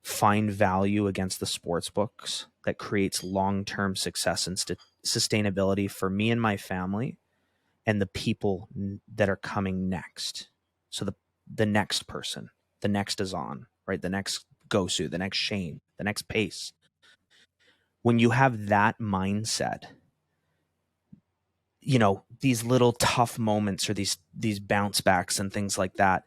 find value against the sports books that creates long-term success and sustainability for me and my family and the people that are coming next. So the next person, the next Azan, right? The next Gosu, the next Shane, the next Pace. When you have that mindset, you know, these little tough moments or these bounce backs and things like that,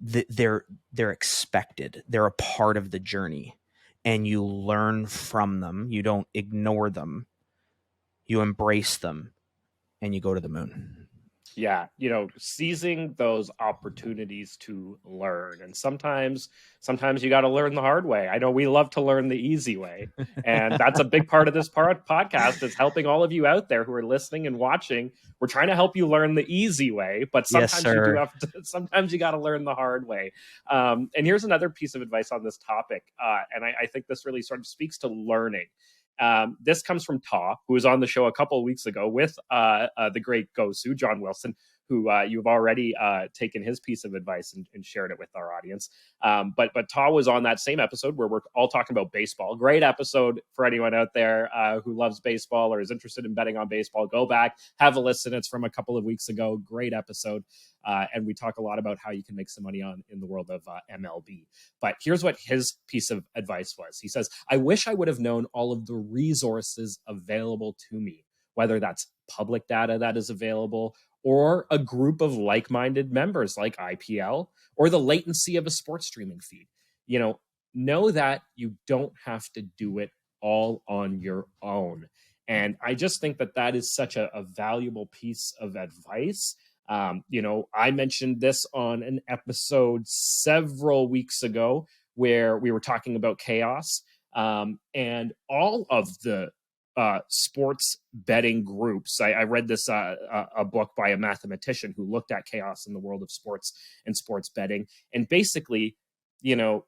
they're expected. They're a part of the journey, and you learn from them. You don't ignore them. You embrace them, and you go to the moon. Yeah, you know, seizing those opportunities to learn. And sometimes you got to learn the hard way. I know we love to learn the easy way. And that's a big part of this podcast is helping all of you out there who are listening and watching. We're trying to help you learn the easy way, but sometimes you do have to, sometimes you got to learn the hard way. And here's another piece of advice on this topic. And I think this really sort of speaks to learning. This comes from Ta, who was on the show a couple of weeks ago with the great Gosu, John Wilson, who you've already taken his piece of advice and shared it with our audience. But Ta was on that same episode where we're all talking about baseball. Great episode for anyone out there who loves baseball or is interested in betting on baseball. Go back, have a listen. It's from a couple of weeks ago. Great episode. And we talk a lot about how you can make some money in the world of MLB. But here's what his piece of advice was. He says, I wish I would have known all of the resources available to me, whether that's public data that is available or a group of like-minded members like IPL or the latency of a sports streaming feed. You know that you don't have to do it all on your own. And I just think that is such a valuable piece of advice. I mentioned this on an episode several weeks ago where we were talking about chaos, and all of the sports betting groups. I read this a book by a mathematician who looked at chaos in the world of sports and sports betting, and basically,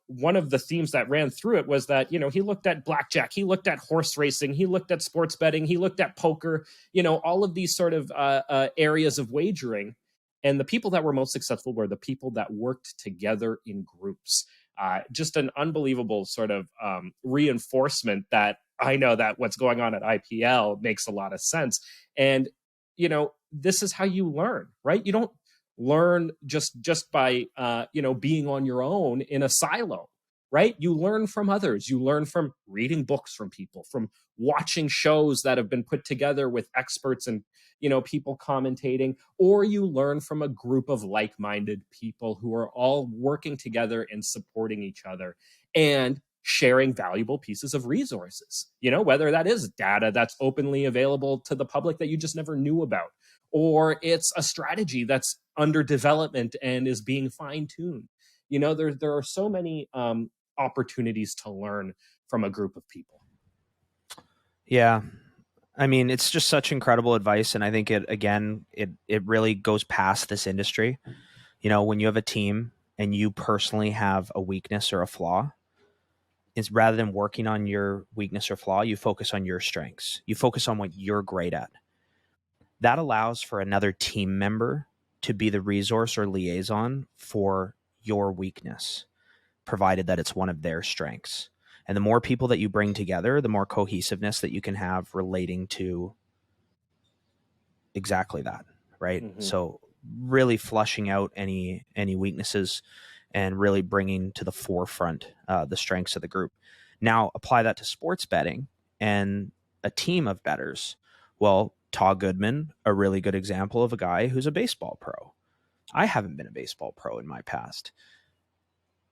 one of the themes that ran through it was that, he looked at blackjack, he looked at horse racing, he looked at sports betting, he looked at poker, all of these sort of areas of wagering. And the people that were most successful were the people that worked together in groups. Just an unbelievable sort of reinforcement that I know that what's going on at IPL makes a lot of sense. And, this is how you learn, right? You don't learn just by being on your own in a silo, right? You learn from others. You learn from reading books from people, from watching shows that have been put together with experts and people commentating, or you learn from a group of like-minded people who are all working together and supporting each other and sharing valuable pieces of resources, whether that is data that's openly available to the public that you just never knew about, or it's a strategy that's under development and is being fine-tuned. There are so many opportunities to learn from a group of people. Yeah. I mean, it's just such incredible advice. And I think it really goes past this industry. When you have a team and you personally have a weakness or a flaw, is rather than working on your weakness or flaw, you focus on your strengths. You focus on what you're great at. That allows for another team member to be the resource or liaison for your weakness, provided that it's one of their strengths. And the more people that you bring together, the more cohesiveness that you can have relating to exactly that, right? Mm-hmm. So really flushing out any weaknesses and really bringing to the forefront the strengths of the group. Now apply that to sports betting and a team of bettors. Well, Todd Goodman, a really good example of a guy who's a baseball pro. I haven't been a baseball pro in my past.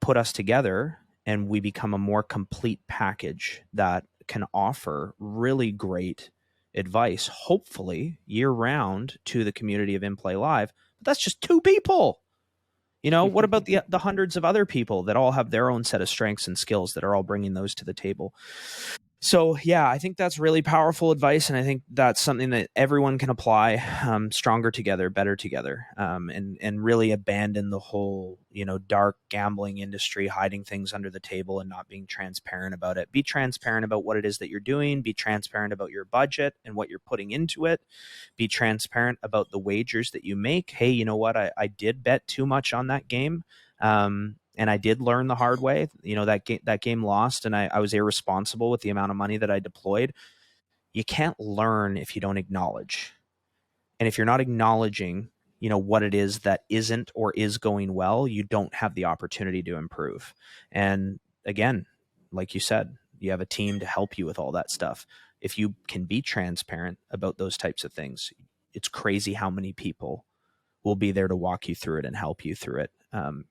Put us together and we become a more complete package that can offer really great advice, hopefully year round, to the community of inplayLIVE. But that's just 2 people. What about the hundreds of other people that all have their own set of strengths and skills that are all bringing those to the table? So yeah, I think that's really powerful advice, and I think that's something that everyone can apply. Stronger together, better together, and really abandon the whole dark gambling industry, hiding things under the table and not being transparent about it. Be transparent about what it is that you're doing. Be transparent about your budget and what you're putting into it. Be transparent about the wagers that you make. Hey, you know what? I did bet too much on that game. And I did learn the hard way, that game lost, and I was irresponsible with the amount of money that I deployed. You can't learn if you don't acknowledge. And if you're not acknowledging, what it is that isn't or is going well, you don't have the opportunity to improve. And again, like you said, you have a team to help you with all that stuff. If you can be transparent about those types of things, it's crazy how many people will be there to walk you through it and help you through it,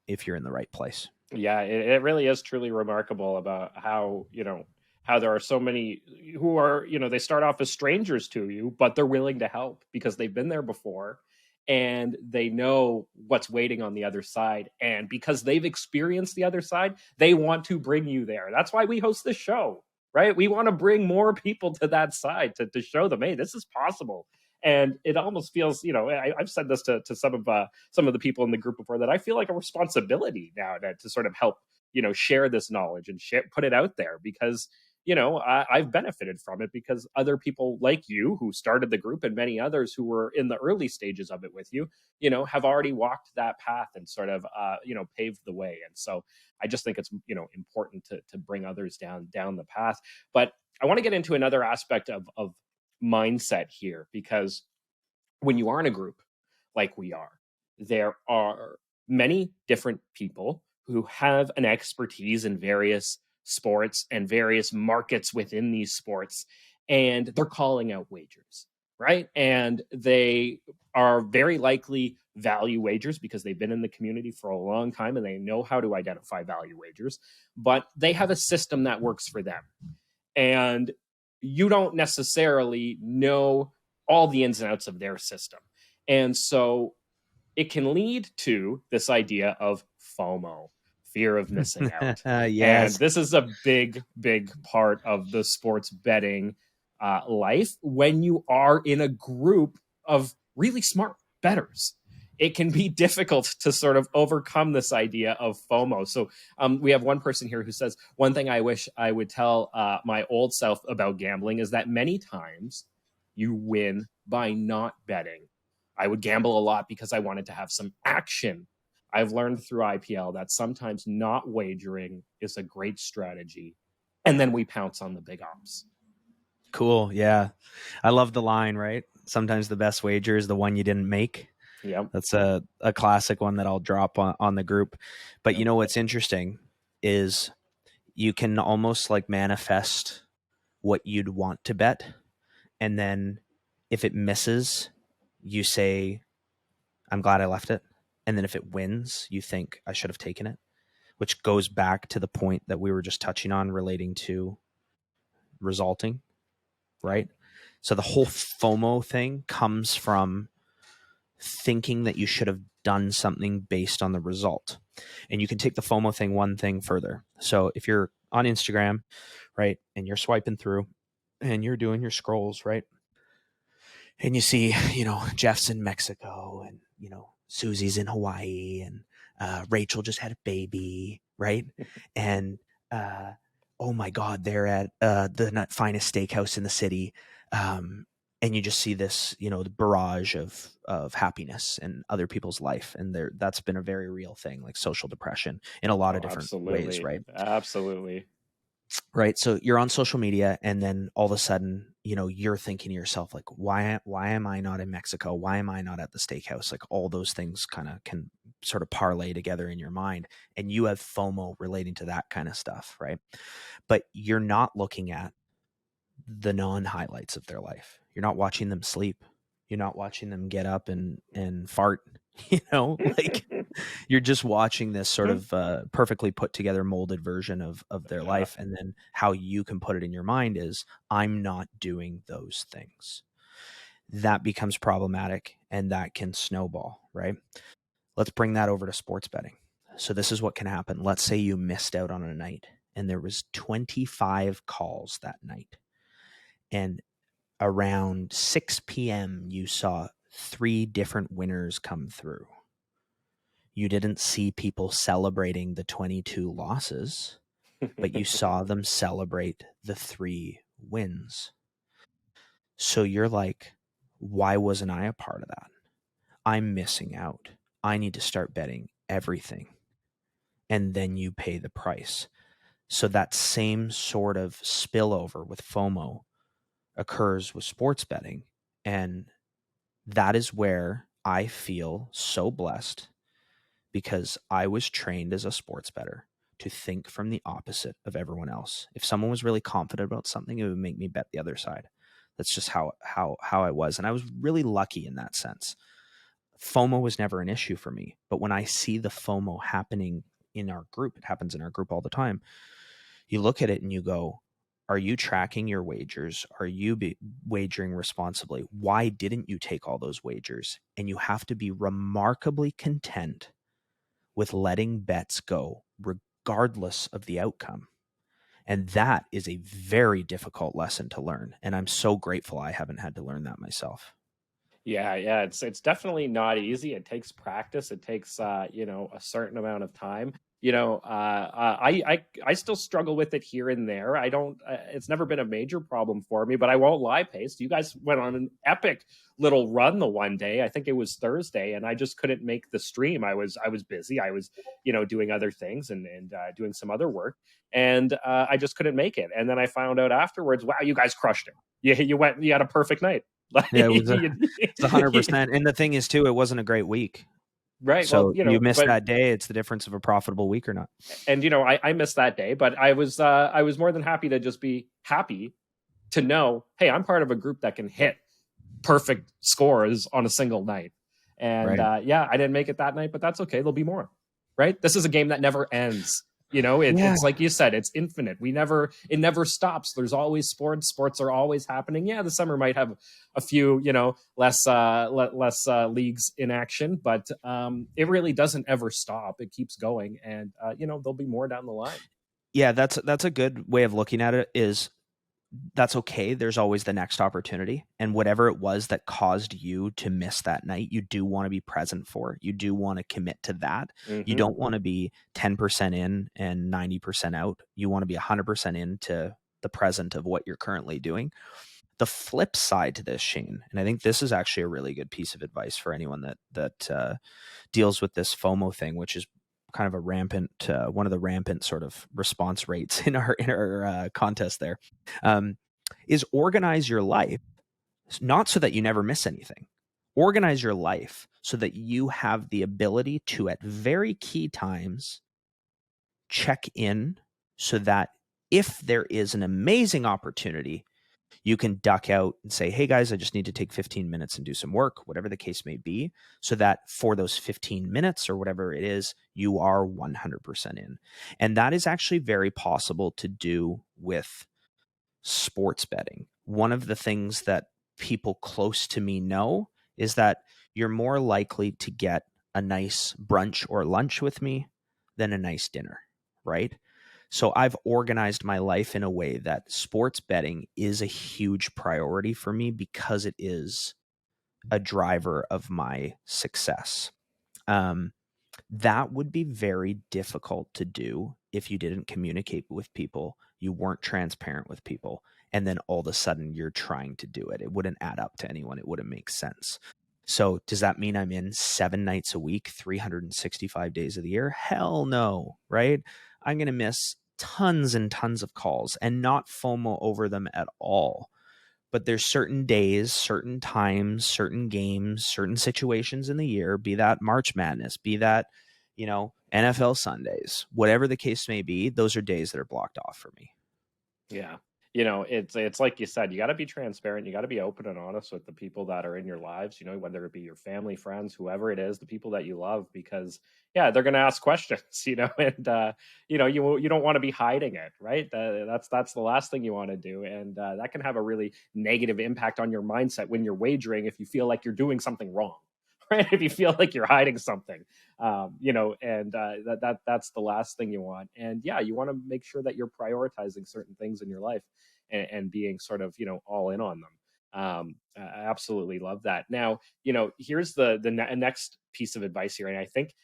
if you're in the right place. Yeah, it really is truly remarkable about how, how there are so many who are, they start off as strangers to you, but they're willing to help because they've been there before and they know what's waiting on the other side. And because they've experienced the other side, they want to bring you there. That's why we host this show, right? We want to bring more people to that side to show them, hey, this is possible. And it almost feels, I've said this to some of the people in the group before, that I feel like a responsibility now to sort of help, share this knowledge and put it out there, because, I've benefited from it, because other people like you who started the group and many others who were in the early stages of it with you, have already walked that path and sort of, paved the way. And so I just think it's, important to bring others down the path. But I want to get into another aspect of mindset here, because when you are in a group like we are, there are many different people who have an expertise in various sports and various markets within these sports, and they're calling out wagers, right? And they are very likely value wagers because they've been in the community for a long time and they know how to identify value wagers, but they have a system that works for them. And you don't necessarily know all the ins and outs of their system. And so it can lead to this idea of FOMO, fear of missing out. Yes. And this is a big, big part of the sports betting life. When you are in a group of really smart bettors, it can be difficult to sort of overcome this idea of FOMO. So we have one person here who says, one thing I wish I would tell my old self about gambling is that many times you win by not betting. I would gamble a lot because I wanted to have some action. I've learned through IPL that sometimes not wagering is a great strategy. And then we pounce on the big ops. Cool. Yeah. I love the line, right? Sometimes the best wager is the one you didn't make. Yeah, that's a classic one that I'll drop on the group. But you know what's interesting is you can almost like manifest what you'd want to bet, and then if it misses, you say, I'm glad I left it. And then if it wins, you think I should have taken it, which goes back to the point that we were just touching on relating to resulting, right? So the whole FOMO thing comes from thinking that you should have done something based on the result. And you can take the FOMO thing one thing further. So if you're on Instagram, right, and you're swiping through and you're doing your scrolls, right, and you see, Jeff's in Mexico, and, Susie's in Hawaii, and Rachel just had a baby, right? And oh my God, they're at the finest steakhouse in the city. And you just see this, the barrage of happiness in other people's life. And that's been a very real thing, like social depression in a lot of different ways, right? Absolutely. Right. So you're on social media, and then all of a sudden, you're thinking to yourself, like, why am I not in Mexico? Why am I not at the steakhouse? Like, all those things kind of can sort of parlay together in your mind, and you have FOMO relating to that kind of stuff. Right. But you're not looking at the non-highlights of their life. You're not watching them sleep. You're not watching them get up and fart, like You're just watching this sort of perfectly put together, molded version of their life. And then how you can put it in your mind is, I'm not doing those things. That becomes problematic, and that can snowball, right? Let's bring that over to sports betting. So this is what can happen. Let's say you missed out on a night and there was 25 calls that night. And around 6 p.m., you saw 3 different winners come through. You didn't see people celebrating the 22 losses, but you saw them celebrate the 3 wins. So you're like, why wasn't I a part of that? I'm missing out. I need to start betting everything. And then you pay the price. So that same sort of spillover with FOMO occurs with sports betting. And that is where I feel so blessed, because I was trained as a sports bettor to think from the opposite of everyone else. If someone was really confident about something, it would make me bet the other side. That's just how I was. And I was really lucky in that sense. FOMO was never an issue for me. But when I see the FOMO happening in our group, it happens in our group all the time. You look at it and you go, are you tracking your wagers? Are you wagering responsibly? Why didn't you take all those wagers? And you have to be remarkably content with letting bets go regardless of the outcome. And that is a very difficult lesson to learn. And I'm so grateful I haven't had to learn that myself. Yeah, it's definitely not easy. It takes practice. It takes a certain amount of time. I still struggle with it here and there. I don't. It's never been a major problem for me, but I won't lie, Pace. You guys went on an epic little run the one day. I think it was Thursday, and I just couldn't make the stream. I was busy. I was doing other things and doing some other work, and I just couldn't make it. And then I found out afterwards, wow, you guys crushed it. You had a perfect night. Yeah, it's 100%. And the thing is, too, it wasn't a great week. Right. So well, you missed that day. It's the difference of a profitable week or not. And I missed that day, but I was more than happy to just be happy to know, hey, I'm part of a group that can hit perfect scores on a single night. And right. I didn't make it that night, but that's okay. There'll be more. Right. This is a game that never ends. It's like you said, it's infinite. It never stops. There's always sports. Sports are always happening. Yeah, the summer might have a few, less leagues in action, but it really doesn't ever stop. It keeps going, and there'll be more down the line. Yeah, that's a good way of looking at it. Is that's okay. There's always the next opportunity, and whatever it was that caused you to miss that night, you do want to be present for. You do want to commit to that. Mm-hmm. You don't want to be 10% in and 90% out. You want to be 100% into the present of what you're currently doing. The flip side to this, Shane, and I think this is actually a really good piece of advice for anyone that deals with this FOMO thing, which is kind of a rampant, one of the rampant sort of response rates in our contest there, is organize your life, not so that you never miss anything. Organize your life so that you have the ability to, at very key times, check in so that if there is an amazing opportunity, you can duck out and say, hey guys, I just need to take 15 minutes and do some work, whatever the case may be, so that for those 15 minutes or whatever it is, you are 100% in. And that is actually very possible to do with sports betting. One of the things that people close to me know is that you're more likely to get a nice brunch or lunch with me than a nice dinner, right? So I've organized my life in a way that sports betting is a huge priority for me because it is a driver of my success. That would be very difficult to do if you didn't communicate with people, you weren't transparent with people, and then all of a sudden you're trying to do it. It wouldn't add up to anyone. It wouldn't make sense. So does that mean I'm in 7 nights a week, 365 days of the year? Hell no, right? I'm going to miss tons and tons of calls and not FOMO over them at all. But there's certain days, certain times, certain games, certain situations in the year, be that March Madness, be that, NFL Sundays, whatever the case may be, those are days that are blocked off for me. Yeah. it's like you said, you got to be transparent. You got to be open and honest with the people that are in your lives, whether it be your family, friends, whoever it is, the people that you love, because yeah, they're going to ask questions, and you don't want to be hiding it, right? That's the last thing you want to do, and that can have a really negative impact on your mindset when you're wagering if you feel like you're doing something wrong. Right? If you feel like you're hiding something, and that's the last thing you want. And yeah, you want to make sure that you're prioritizing certain things in your life and being sort of, all in on them. I absolutely love that. Now, here's the next piece of advice here, and I think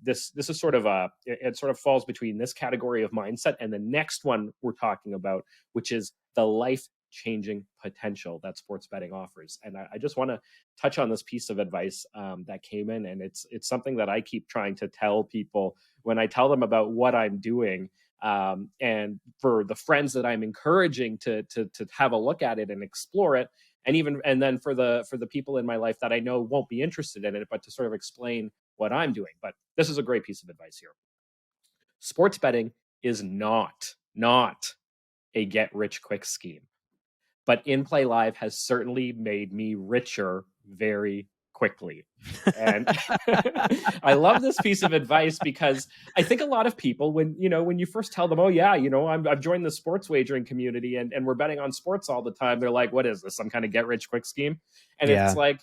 this is sort of it sort of falls between this category of mindset and the next one we're talking about, which is the life changing potential that sports betting offers. And I just want to touch on this piece of advice that came in, and it's something that I keep trying to tell people when I tell them about what I'm doing, and for the friends that I'm encouraging to have a look at it and explore it, and then for the people in my life that I know won't be interested in it, but to sort of explain what I'm doing. But this is a great piece of advice here. Sports betting is not a get rich quick scheme. But inplayLIVE has certainly made me richer very quickly. And I love this piece of advice because I think a lot of people, when you first tell them, oh yeah, I've joined the sports wagering community and we're betting on sports all the time, they're like, what is this, some kind of get rich quick scheme? And it's like,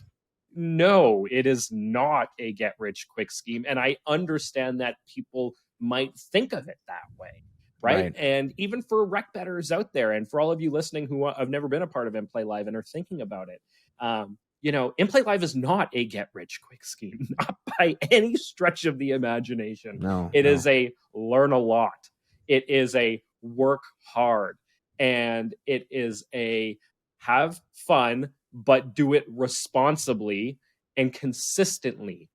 no, it is not a get rich quick scheme. And I understand that people might think of it that way. Right. And even for rec bettors out there, and for all of you listening who have never been a part of inplayLIVE and are thinking about it, inplayLIVE is not a get rich quick scheme, not by any stretch of the imagination. It is a learn a lot. It is a work hard, and it is a have fun, but do it responsibly and consistently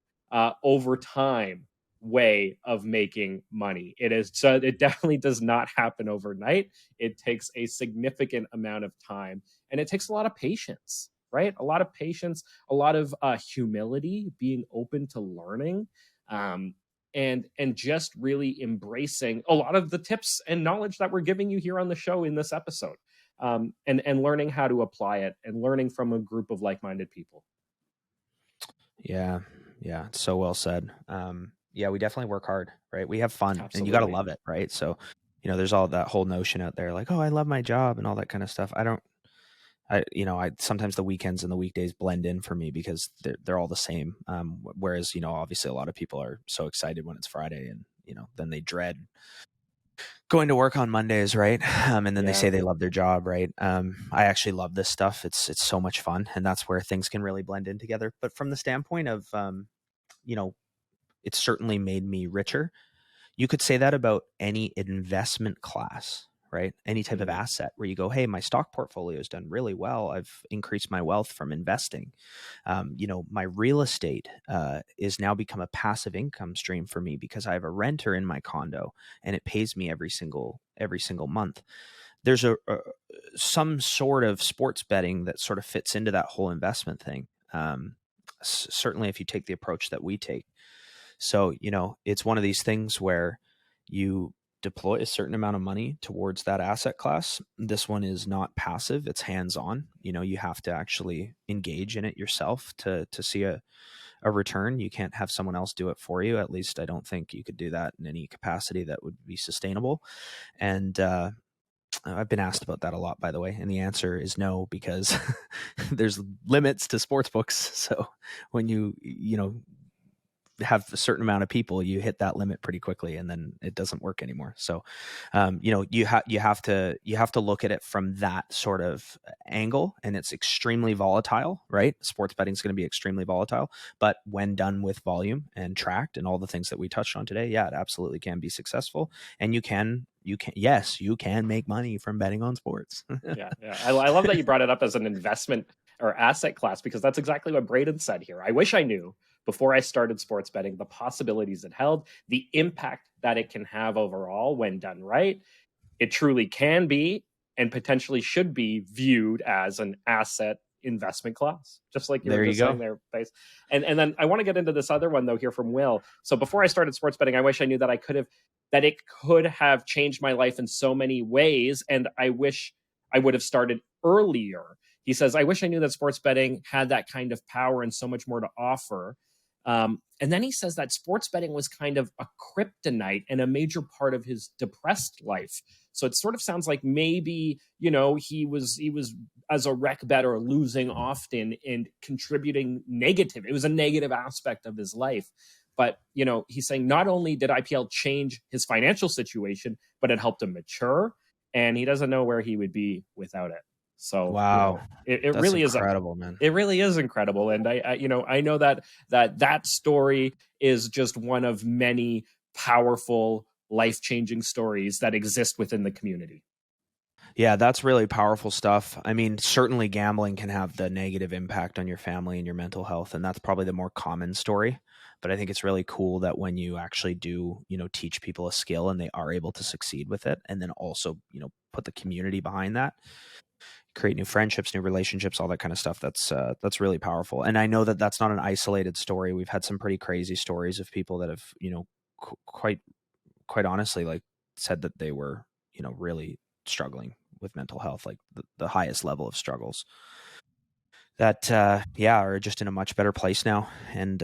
over time way of making money. It definitely does not happen overnight. It takes a significant amount of time, and it takes a lot of patience, right? A lot of patience, a lot of humility, being open to learning, and just really embracing a lot of the tips and knowledge that we're giving you here on the show in this episode, and learning how to apply it and learning from a group of like-minded people. Yeah, it's so well said. Yeah, we definitely work hard, right? We have fun. Absolutely. And you got to love it, right? So, there's all that whole notion out there like, oh, I love my job and all that kind of stuff. I sometimes the weekends and the weekdays blend in for me because they're all the same. Whereas, obviously a lot of people are so excited when it's Friday and, then they dread going to work on Mondays, right? And then they say they love their job, right? I actually love this stuff. It's so much fun, and that's where things can really blend in together. But from the standpoint of, it's certainly made me richer. You could say that about any investment class, right? Any type of asset where you go, hey, my stock portfolio has done really well. I've increased my wealth from investing. My real estate is now become a passive income stream for me because I have a renter in my condo and it pays me every single month. There's some sort of sports betting that sort of fits into that whole investment thing. Certainly if you take the approach that we take. So, it's one of these things where you deploy a certain amount of money towards that asset class. This one is not passive, it's hands-on. You have to actually engage in it yourself to see a return. You can't have someone else do it for you. At least I don't think you could do that in any capacity that would be sustainable. And I've been asked about that a lot, by the way. And the answer is no, because there's limits to sports books. So when you have a certain amount of people, you hit that limit pretty quickly and then it doesn't work anymore. So, you have to look at it from that sort of angle, and it's extremely volatile, right? Sports betting is going to be extremely volatile, but when done with volume and tracked and all the things that we touched on today, yeah, it absolutely can be successful. And you can make money from betting on sports. Yeah. I love that you brought it up as an investment or asset class, because that's exactly what Braden said here. I wish I knew before I started sports betting the possibilities it held, the impact that it can have overall when done right. It truly can be and potentially should be viewed as an asset investment class, just like you were just saying there, Pace. And then I want to get into this other one though here from Will. So before I started sports betting, I wish I knew that it could have changed my life in so many ways, and I wish I would have started earlier. He says, I wish I knew that sports betting had that kind of power and so much more to offer. And then he says that sports betting was kind of a kryptonite and a major part of his depressed life. So it sort of sounds like maybe, he was as a rec better losing often and contributing negative. It was a negative aspect of his life. But, he's saying not only did IPL change his financial situation, but it helped him mature. And he doesn't know where he would be without it. So wow, it really is incredible, man. It really is incredible. And I know that story is just one of many powerful, life-changing stories that exist within the community. Yeah, that's really powerful stuff. I mean, certainly gambling can have the negative impact on your family and your mental health, and that's probably the more common story. But I think it's really cool that when you actually do, teach people a skill and they are able to succeed with it, and then also, put the community behind that, create new friendships, new relationships, all that kind of stuff. That's really powerful. And I know that that's not an isolated story. We've had some pretty crazy stories of people that have, quite honestly, like said that they were, really struggling with mental health, like the highest level of struggles that, are just in a much better place now. And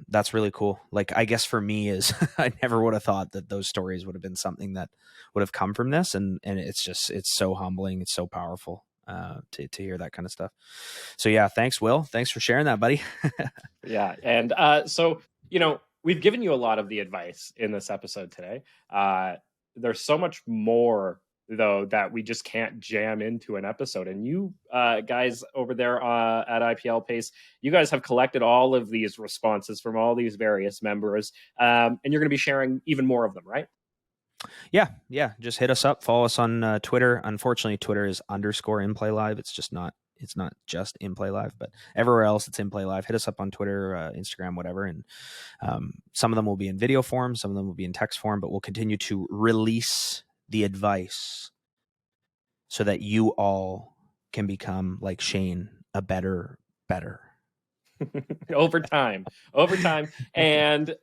that's really cool. Like, I guess for me is I never would have thought that those stories would have been something that would have come from this. And it's so humbling. It's so powerful. To hear that kind of stuff. So yeah, thanks, Will. Thanks for sharing that, buddy. Yeah. And so, we've given you a lot of the advice in this episode today. There's so much more, though, that we just can't jam into an episode. And you guys over there at IPL Pace, you guys have collected all of these responses from all these various members, and you're going to be sharing even more of them, right? Yeah. Just hit us up. Follow us on Twitter. Unfortunately, Twitter is _inplayLIVE. It's not just inplayLIVE, but everywhere else it's inplayLIVE. Hit us up on Twitter, Instagram, whatever. And some of them will be in video form. Some of them will be in text form, but we'll continue to release the advice so that you all can become, like Shane, a better. over time. And,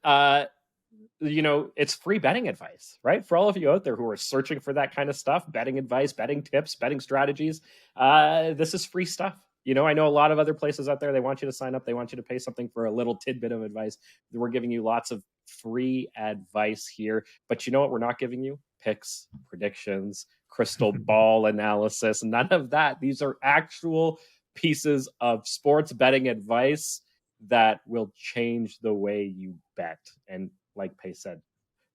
it's free betting advice, right? For all of you out there who are searching for that kind of stuff, betting advice, betting tips, betting strategies, this is free stuff. I know a lot of other places out there, they want you to sign up. They want you to pay something for a little tidbit of advice. We're giving you lots of free advice here. But you know what we're not giving you? Picks, predictions, crystal ball analysis, none of that. These are actual pieces of sports betting advice that will change the way you bet. And like Pace said,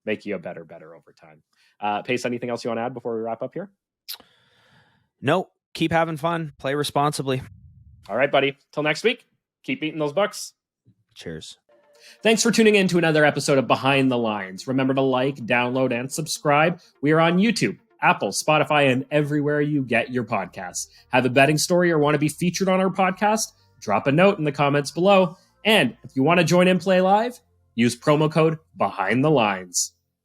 make you a better over time. Pace, anything else you want to add before we wrap up here? Nope. Keep having fun. Play responsibly. All right, buddy. Till next week, keep eating those bucks. Cheers. Thanks for tuning in to another episode of Behind the Lines. Remember to like, download, and subscribe. We are on YouTube, Apple, Spotify, and everywhere you get your podcasts. Have a betting story or want to be featured on our podcast? Drop a note in the comments below. And if you want to join in Play Live, use promo code Behind the Lines.